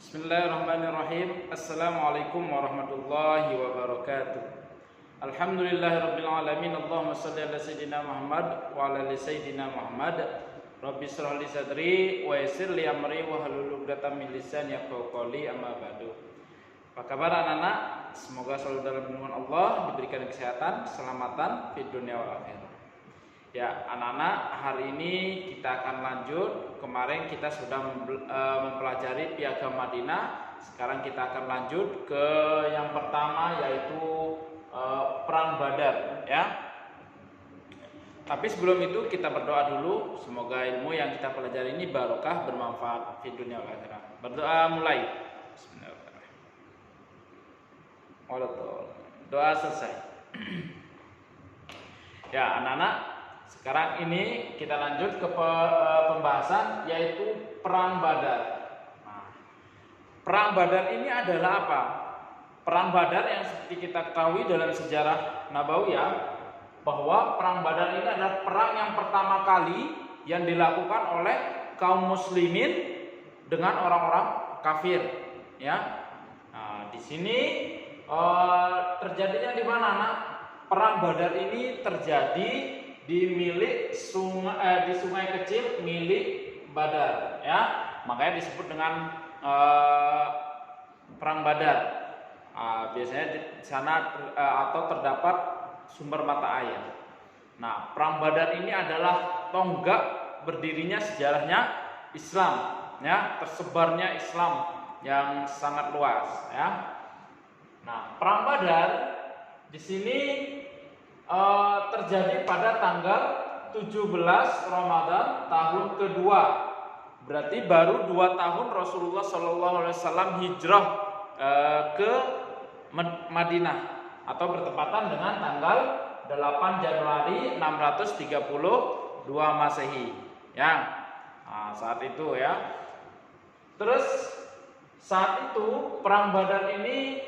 Bismillahirrahmanirrahim. Assalamualaikum warahmatullahi wabarakatuh. Alhamdulillahirabbil alamin. Allahumma shalli ala sayyidina Muhammad wa ala ali sayyidina Muhammad. Rabbi shrah li sadri wa yassir li amri wa hlul 'uqdatam min lisani yafqahu qawli, amma ba'du. Apa kabar anak-anak? Semoga selalu dalam lindungan Allah, diberikan kesehatan, keselamatan di dunia wal akhirat. Ya, anak-anak, hari ini kita akan lanjut. Kemarin kita sudah mempelajari Piagam Madinah. Sekarang kita akan lanjut ke yang pertama, yaitu Perang Badar, ya. Tapi sebelum itu kita berdoa dulu. Semoga ilmu yang kita pelajari ini barokah, bermanfaat di dunia wal akhirat. Berdoa mulai. Bismillahirrahmanirrahim. Doa selesai. Ya, anak-anak, sekarang ini kita lanjut ke pembahasan, yaitu Perang Badar. Nah, Perang Badar ini adalah apa? Perang Badar yang seperti kita ketahui dalam sejarah Nabawiyah, bahwa Perang Badar ini adalah perang yang pertama kali yang dilakukan oleh kaum muslimin dengan orang-orang kafir. Ya, nah, di sini terjadinya di mana, anak? Perang Badar ini terjadi di sungai kecil milik Badar, ya. Makanya disebut dengan Perang Badar. Biasanya di sana atau terdapat sumber mata air. Nah, Perang Badar ini adalah tonggak berdirinya sejarahnya Islam, ya, tersebarnya Islam yang sangat luas, ya. Nah, Perang Badar di sini terjadi pada tanggal 17 Ramadan tahun kedua. Berarti baru 2 tahun Rasulullah SAW hijrah ke Madinah, atau bertepatan dengan tanggal 8 Januari 632 Masehi, ya. Nah, saat itu, ya. Terus saat itu Perang Badar ini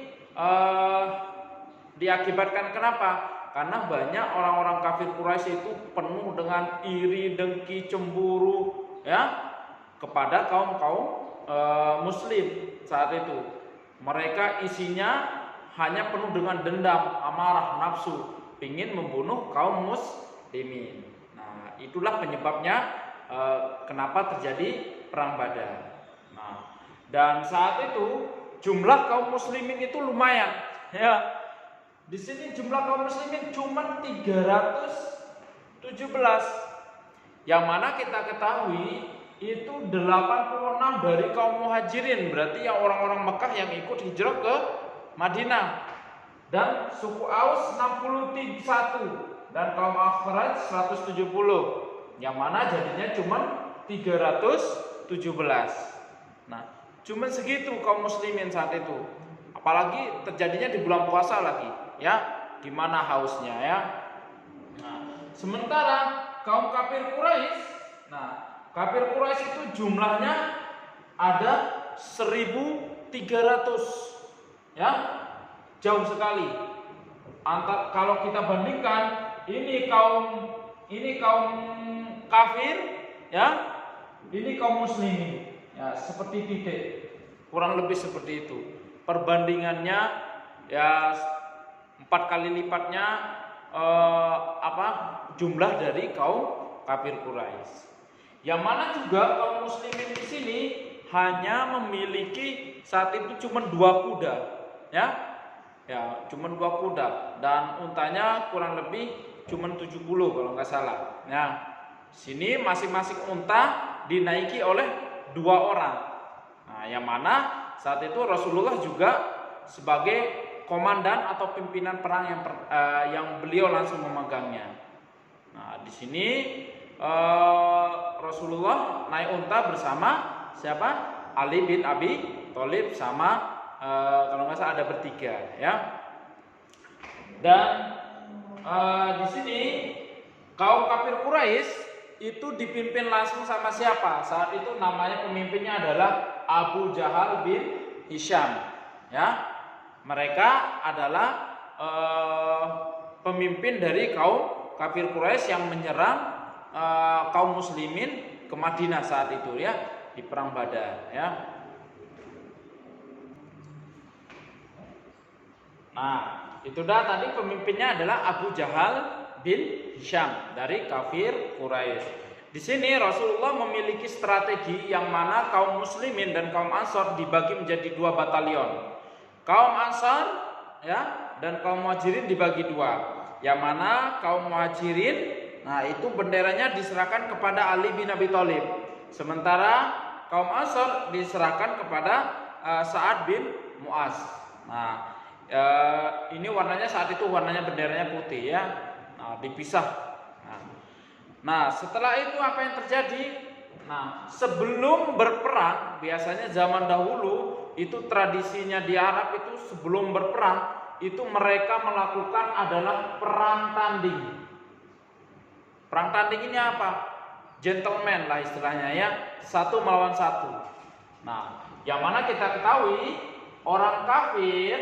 diakibatkan kenapa? Karena banyak orang-orang kafir Quraisy itu penuh dengan iri, dengki, cemburu, ya, kepada kaum muslim saat itu. Mereka isinya hanya penuh dengan dendam, amarah, nafsu, ingin membunuh kaum muslimin. Nah, itulah penyebabnya kenapa terjadi Perang Badar. Nah, dan saat itu jumlah kaum muslimin itu lumayan, ya. Di sini jumlah kaum muslimin cuma 317. Yang mana kita ketahui itu 86 dari kaum muhajirin, berarti yang orang-orang Mekah yang ikut hijrah ke Madinah. Dan suku Aus 61 dan kaum Khazraj 170. Yang mana jadinya cuma 317. Nah, cuma segitu kaum muslimin saat itu. Apalagi terjadinya di bulan puasa lagi, ya. Gimana hausnya, ya. Nah, sementara kaum kafir Quraisy, kafir Quraisy itu jumlahnya ada 1.300, ya. Jauh sekali. Kalau kita bandingkan ini kaum kafir, ya. Ini kaum muslimin, ya, seperti titik. Kurang lebih seperti itu. Perbandingannya, ya, 4 kali lipatnya jumlah dari kaum kafir Quraisy. Yang mana juga kaum muslimin di sini hanya memiliki saat itu cuma 2 kuda, ya. Ya, cuma 2 kuda dan untanya kurang lebih cuma 70 kalau nggak salah. Nah, sini masing-masing unta dinaiki oleh 2 orang. Nah, yang mana saat itu Rasulullah juga sebagai komandan atau pimpinan perang yang beliau langsung memegangnya. Nah, di sini Rasulullah naik unta bersama siapa? Ali bin Abi Thalib sama kalau nggak salah ada bertiga, ya. Dan di sini kaum kafir Quraisy itu dipimpin langsung sama siapa? Saat itu namanya pemimpinnya adalah Abu Jahal bin Hisham, ya. Mereka adalah pemimpin dari kaum kafir Quraisy yang menyerang kaum muslimin ke Madinah saat itu, ya, di Perang Badar, ya. Nah, itu dah tadi pemimpinnya adalah Abu Jahal bin Hisham dari kafir Quraisy. Di sini Rasulullah memiliki strategi yang mana kaum muslimin dan kaum Ansor dibagi menjadi 2 batalion. Kaum Ansor ya dan kaum Muhajirin dibagi 2. Yang mana kaum Muhajirin, nah itu benderanya diserahkan kepada Ali bin Abi Thalib. Sementara kaum Ansor diserahkan kepada Sa'ad bin Mu'az. Nah, ini warnanya saat itu warnanya benderanya putih ya. Nah, dipisah. Nah, setelah itu apa yang terjadi? Nah, sebelum berperang, biasanya zaman dahulu itu tradisinya di Arab itu sebelum berperang itu mereka melakukan adalah perang tanding. Perang tanding ini apa? Gentleman lah istilahnya ya, 1 melawan 1. Nah, yang mana kita ketahui orang kafir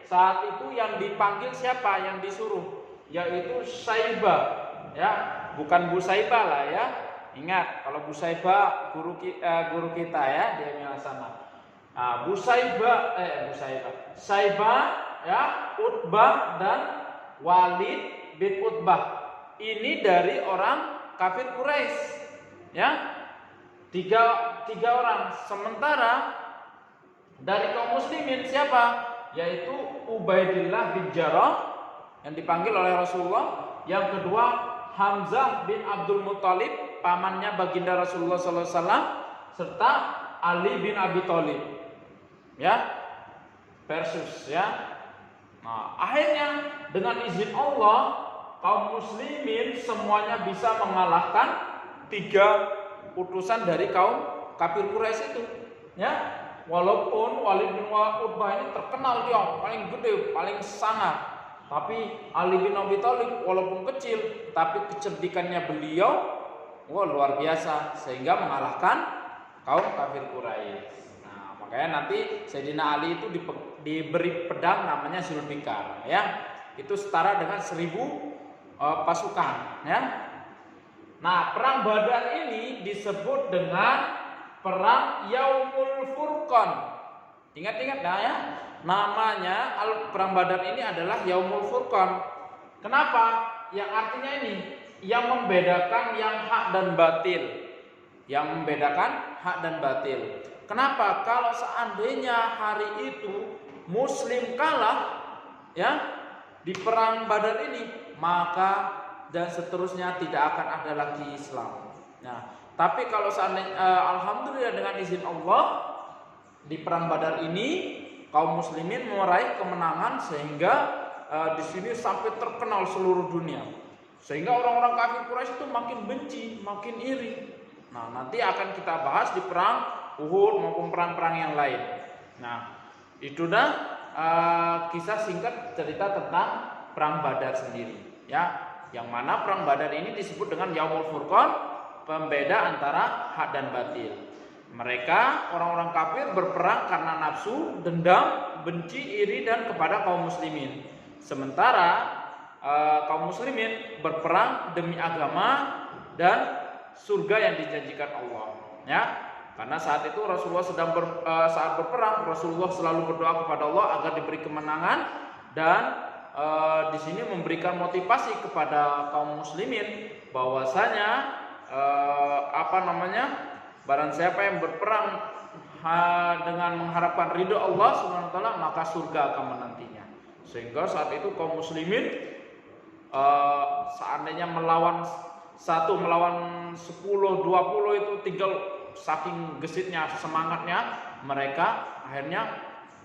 saat itu yang dipanggil siapa? Yang disuruh, yaitu Syaibah. Ya, bukan Busaibah lah ya. Ingat, kalau Busaibah guru kita ya, dia yang sana. Nah, Saibah ya, Utbah dan Walid bin Utbah. Ini dari orang kafir Quraisy. Ya. Tiga orang. Sementara dari kaum muslimin siapa? Yaitu Ubaidillah bin Jarrah yang dipanggil oleh Rasulullah. Yang kedua Hamzah bin Abdul Muthalib, pamannya baginda Rasulullah SAW, serta Ali bin Abi Thalib, ya, versus ya. Nah, akhirnya dengan izin Allah, kaum muslimin semuanya bisa mengalahkan 3 utusan dari kaum kafir Quraisy itu, ya. Walaupun Walid bin Utbah ini terkenal dia paling gede, paling sangar. Tapi Ali bin Abi Thalib walaupun kecil, tapi kecerdikannya beliau luar biasa sehingga mengalahkan kaum kafir Quraisy. Nah, makanya nanti Sayyidina Ali itu diberi pedang namanya Zulfikar ya. Itu setara dengan 1000 pasukan ya. Nah, perang Badar ini disebut dengan perang Yaumul Furqan. Ingat-ingat nah ya. Namanya perang Badar ini adalah Yaumul Furqan. Kenapa? Yang artinya ini yang membedakan yang hak dan batil. Yang membedakan hak dan batil. Kenapa? Kalau seandainya hari itu Muslim kalah ya di perang Badar ini, maka dan seterusnya tidak akan ada lagi Islam. Nah, tapi kalau seandainya alhamdulillah dengan izin Allah di perang Badar ini kaum muslimin meraih kemenangan sehingga di sini sampai terkenal seluruh dunia. Sehingga orang-orang kafir Quraisy itu makin benci, makin iri. Nah, nanti akan kita bahas di perang Uhud maupun perang-perang yang lain. Nah, itu dah kisah singkat cerita tentang perang Badar sendiri, ya. Yang mana perang Badar ini disebut dengan Yaumul Furqan, pembeda antara hak dan batil. Mereka orang-orang kafir berperang karena nafsu, dendam, benci, iri dan kepada kaum muslimin. Sementara kaum muslimin berperang demi agama dan surga yang dijanjikan Allah. Ya, karena saat itu Rasulullah saat berperang Rasulullah selalu berdoa kepada Allah agar diberi kemenangan dan di sini memberikan motivasi kepada kaum muslimin bahwasanya barang siapa yang berperang dengan mengharapkan ridho Allah Subhanahu wa taala, maka surga akan menantinya. Sehingga saat itu kaum muslimin seandainya melawan 1 melawan 10, 20 itu tinggal saking gesitnya semangatnya mereka akhirnya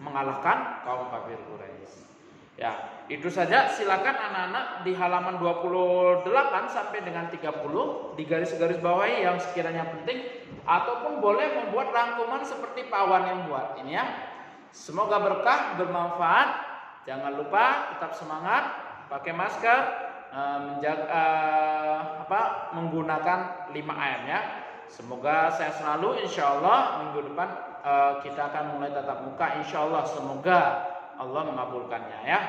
mengalahkan kaum kafir Quraisy. Ya, itu saja. Silakan anak-anak di halaman 28 sampai dengan 30 di garis-garis bawahi yang sekiranya penting, ataupun boleh membuat rangkuman seperti Pak Wan yang buat ini ya. Semoga berkah, bermanfaat. Jangan lupa tetap semangat, pakai masker, menggunakan 5M ya. Semoga saya selalu, insyaallah minggu depan kita akan mulai tatap muka, insyaallah. Semoga Allah mengabulkannya ya.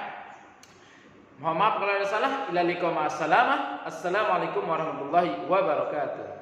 Mohon maaf kalau ada salah. Ila liqa ma'as salamah. Assalamualaikum warahmatullahi wabarakatuh.